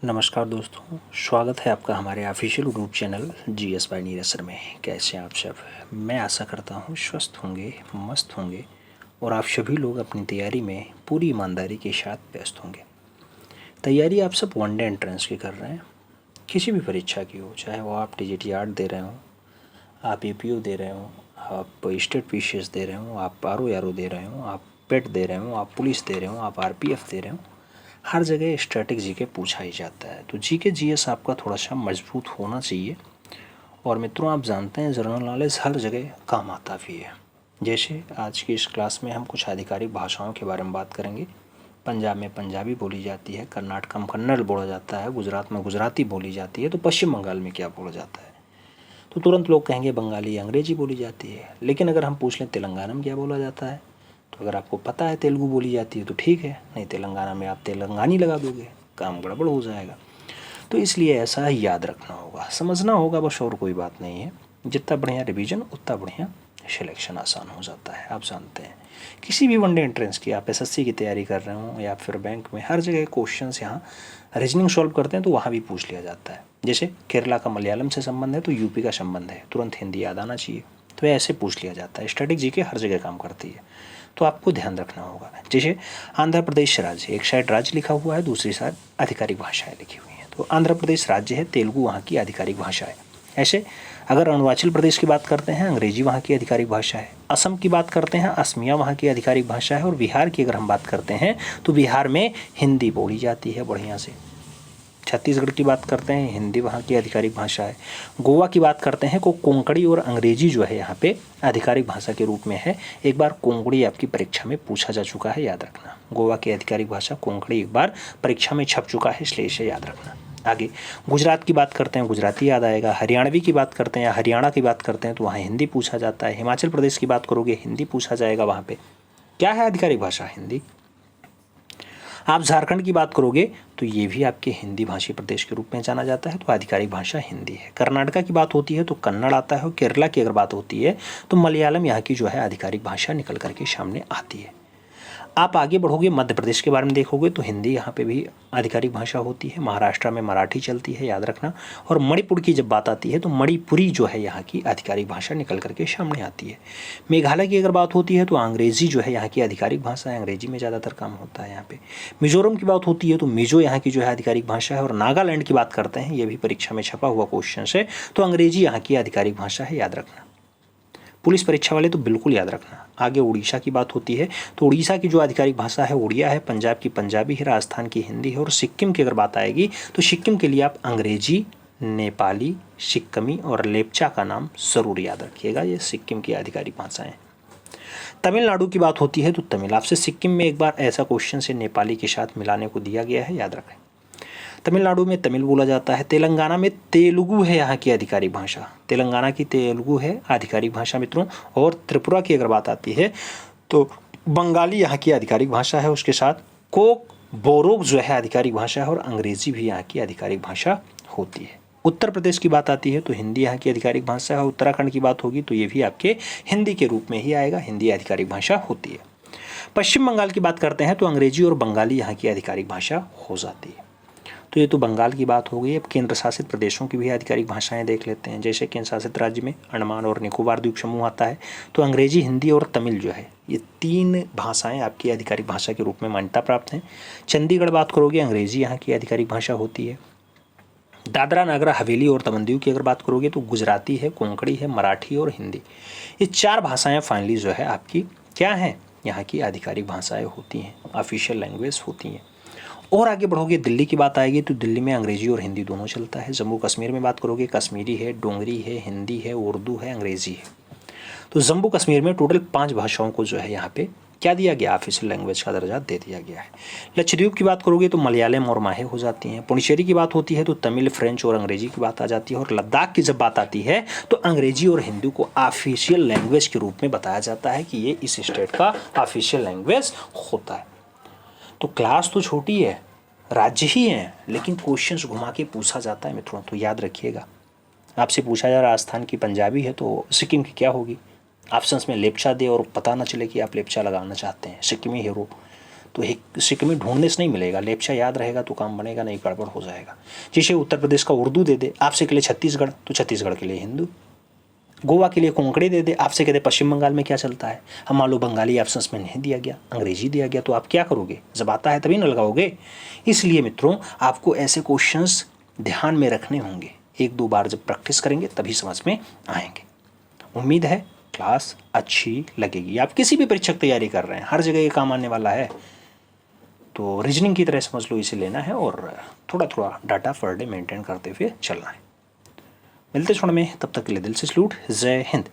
नमस्कार दोस्तों, स्वागत है आपका हमारे official YouTube channel GS bye Neeraj sir में। कैसे हैं आप सब? मैं आशा करता हूँ स्वस्थ होंगे, मस्त होंगे और आप सभी लोग अपनी तैयारी में पूरी ईमानदारी के साथ व्यस्त होंगे। तैयारी आप सब वनडे एंट्रेंस की कर रहे हैं, किसी भी परीक्षा की हो, चाहे वो आप टीजीटी आर्ट दे रहे हो, आप ईपीओ दे रहे हो, आप स्टेट पीसीएस दे रहे हो, आप आरओ दे रहे हो, आप पेट दे रहे हो, आप पुलिस दे रहे हो, आप आरपीएफ दे रहे हो। हर जगह स्टैटिक जीके पूछा ही जाता है, तो जीके जीएस आपका थोड़ा सा मजबूत होना चाहिए। और मित्रों, आप जानते हैं जनरल नॉलेज हर जगह काम आता भी है। जैसे आज की इस क्लास में हम कुछ आधिकारिक भाषाओं के बारे में बात करेंगे। पंजाब में पंजाबी बोली जाती है, कर्नाटक में कन्नड़ बोला जाता है, गुजरात में गुजराती बोली जाती है, तो पश्चिम बंगाल में क्या बोला जाता है? तो तुरंत लोग कहेंगे बंगाली अंग्रेजी बोली जाती है। लेकिन अगर हम पूछ लें तेलंगाना में क्या बोला जाता है, तो अगर आपको पता है तेलुगु बोली जाती है तो ठीक है, नहीं तेलंगाना में आप तेलंगानी लगा दोगे, काम गड़बड़ हो जाएगा। तो इसलिए ऐसा याद रखना होगा, समझना होगा बस, और कोई बात नहीं है। जितना बढ़िया रिवीजन उतना बढ़िया सिलेक्शन आसान हो जाता है। आप जानते हैं किसी भी वनडे एंट्रेंस की, आप एसएससी की तैयारी कर रहे हो या फिर बैंक में, हर जगह क्वेश्चंस यहाँ रीजनिंग सॉल्व करते हैं तो वहाँ भी पूछ लिया जाता है। जैसे केरला का मलयालम से संबंध है तो यूपी का संबंध है, तुरंत हिंदी याद आना चाहिए, तो ऐसे पूछ लिया जाता है। स्टैटिक जीके हर जगह काम करती है, तो आपको ध्यान रखना होगा। जैसे आंध्र प्रदेश राज्य, एक साइड राज्य लिखा हुआ है, दूसरी साइड आधिकारिक भाषाएं लिखी हुई हैं। तो आंध्र प्रदेश राज्य है, तेलुगु वहाँ की आधिकारिक भाषा है। ऐसे अगर अरुणाचल प्रदेश की बात करते हैं, अंग्रेजी वहाँ की आधिकारिक भाषा है। असम की बात करते हैं, असमिया वहाँ की आधिकारिक भाषा है। और बिहार की अगर हम बात करते हैं तो बिहार में हिंदी बोली जाती है बढ़िया से। छत्तीसगढ़ की बात करते हैं, हिंदी वहाँ की आधिकारिक भाषा है। गोवा की बात करते हैं, को कोंकणी और अंग्रेजी जो है यहाँ पे आधिकारिक भाषा के रूप में है। एक बार कोंकणी आपकी परीक्षा में पूछा जा चुका है, याद रखना। गोवा की आधिकारिक भाषा कोंकणी एक बार परीक्षा में छप चुका है, इसलिए इसे याद रखना। आगे गुजरात की बात करते हैं, गुजराती याद आएगा। हरियाणवी की बात करते हैं या हरियाणा की बात करते हैं तो वहाँ हिंदी पूछा जाता है। हिमाचल प्रदेश की बात करोगे, हिंदी पूछा जाएगा। वहाँ पे क्या है आधिकारिक भाषा? हिंदी। आप झारखंड की बात करोगे तो ये भी आपके हिंदी भाषी प्रदेश के रूप में जाना जाता है, तो आधिकारिक भाषा हिंदी है। कर्नाटका की बात होती है तो कन्नड़ आता है, और केरला की अगर बात होती है तो मलयालम यहाँ की जो है आधिकारिक भाषा निकल करके सामने आती है। आप आगे बढ़ोगे, मध्य प्रदेश के बारे में देखोगे तो हिंदी यहाँ पे भी आधिकारिक भाषा होती है। महाराष्ट्र में मराठी चलती है, याद रखना। और मणिपुर की जब बात आती है तो मणिपुरी जो है यहाँ की आधिकारिक भाषा निकल करके सामने आती है। मेघालय की अगर बात होती है तो अंग्रेजी जो है यहाँ की आधिकारिक भाषा है, अंग्रेजी में ज़्यादातर काम होता है यहाँ पे। मिजोरम की बात होती है तो मिजो यहाँ की जो है आधिकारिक भाषा है। और नागालैंड की बात करते हैं, ये भी परीक्षा में छपा हुआ क्वेश्चन है, तो अंग्रेजी यहाँ की आधिकारिक भाषा है, याद रखना। पुलिस परीक्षा वाले तो बिल्कुल याद रखना। आगे उड़ीसा की बात होती है तो उड़ीसा की जो आधिकारिक भाषा है उड़िया है, पंजाब की पंजाबी है, राजस्थान की हिंदी है। और सिक्किम की अगर बात आएगी तो सिक्किम के लिए आप अंग्रेजी, नेपाली, सिक्किमी और लेप्चा का नाम जरूर याद रखिएगा, ये सिक्किम की आधिकारिक भाषाएं। तमिलनाडु की बात होती है तो तमिल, आपसे सिक्किम में एक बार ऐसा क्वेश्चन से नेपाली के साथ मिलाने को दिया गया है, याद रखें। तमिलनाडु में तमिल बोला जाता है। तेलंगाना में तेलुगु है यहाँ की आधिकारिक भाषा, तेलंगाना की तेलुगु है आधिकारिक भाषा मित्रों। और त्रिपुरा की अगर बात आती है तो बंगाली यहाँ की आधिकारिक भाषा है, उसके साथ कोक बोरोक जो है आधिकारिक भाषा है। और अंग्रेजी भी यहाँ की आधिकारिक भाषा होती है। उत्तर प्रदेश की बात आती है तो हिंदी यहाँ की आधिकारिक भाषा है। उत्तराखंड की बात होगी तो ये भी आपके हिंदी के रूप में ही आएगा, हिंदी आधिकारिक भाषा होती है। पश्चिम बंगाल की बात करते हैं तो अंग्रेजी और बंगाली यहाँ की आधिकारिक भाषा हो जाती है। तो ये तो बंगाल की बात हो गई। अब केंद्र शासित प्रदेशों की भी आधिकारिक भाषाएं देख लेते हैं। जैसे केंद्र शासित राज्य में अंडमान और निकोबार द्वीप समूह आता है, तो अंग्रेजी, हिंदी और तमिल जो है, ये 3 भाषाएं आपकी आधिकारिक भाषा के रूप में मान्यता प्राप्त हैं। चंडीगढ़ बात करोगे, अंग्रेजी यहाँ की आधिकारिक भाषा होती है। दादरा नगर हवेली और दमन की अगर बात करोगे तो गुजराती है, कोंकणी है, मराठी और हिंदी। ये 4 भाषाएं फाइनली जो है आपकी क्या हैं, यहाँ की आधिकारिक भाषाएं होती हैं, ऑफिशियल लैंग्वेज होती हैं। और आगे बढ़ोगे, दिल्ली की बात आएगी तो दिल्ली में अंग्रेजी और हिंदी दोनों चलता है। जम्मू कश्मीर में बात करोगे, कश्मीरी है, डोंगरी है, हिंदी है, उर्दू है, अंग्रेजी है। तो जम्मू कश्मीर में टोटल 5 भाषाओं को जो है यहाँ पे क्या दिया गया, ऑफिशियल लैंग्वेज का दर्जा दे दिया गया है। लक्षद्वीप की बात करोगे तो मलयालम और माहे हो जाती हैं। पुडुचेरी की बात होती है तो तमिल, फ्रेंच और अंग्रेजी की बात आ जाती है। और लद्दाख की जब बात आती है तो अंग्रेजी और हिंदी को ऑफिशियल लैंग्वेज के रूप में बताया जाता है कि ये इस स्टेट का ऑफिशियल लैंग्वेज होता है। तो क्लास तो छोटी है, राज्य ही हैं, लेकिन क्वेश्चंस घुमा के पूछा जाता है मित्रों, तो याद रखिएगा। आपसे पूछा जा राजस्थान की पंजाबी है तो सिक्किम की क्या होगी, ऑप्शंस में लेप्चा दे और पता ना चले कि आप लेप्चा लगाना चाहते हैं, सिक्किमी हीरो। तो एक सिक्के में ढूंढने से नहीं मिलेगा। लेप्चा याद रहेगा तो काम बनेगा, नहीं गड़बड़ हो जाएगा। जैसे उत्तर प्रदेश का उर्दू दे दे आपसे के लिए छत्तीसगढ़, तो छत्तीसगढ़ के लिए हिंदू। गोवा के लिए कोंकणी दे दे आपसे कहते पश्चिम बंगाल में क्या चलता है। हम मान लो बंगाली ऑप्शंस में नहीं दिया गया, अंग्रेजी दिया गया, तो आप क्या करोगे? जब आता है तभी ना लगाओगे। इसलिए मित्रों आपको ऐसे क्वेश्चंस ध्यान में रखने होंगे, एक दो बार जब प्रैक्टिस करेंगे तभी समझ में आएंगे। उम्मीद है क्लास अच्छी लगेगी। आप किसी भी परीक्षा की तैयारी कर रहे हैं, हर जगह ये काम आने वाला है, तो रीजनिंग की तरह समझ लो इसे लेना है और थोड़ा थोड़ा डाटा पर डे मेंटेन करते हुए चलना है। मिलते क्षण में, तब तक के लिए दिल से सलूट। जय हिंद।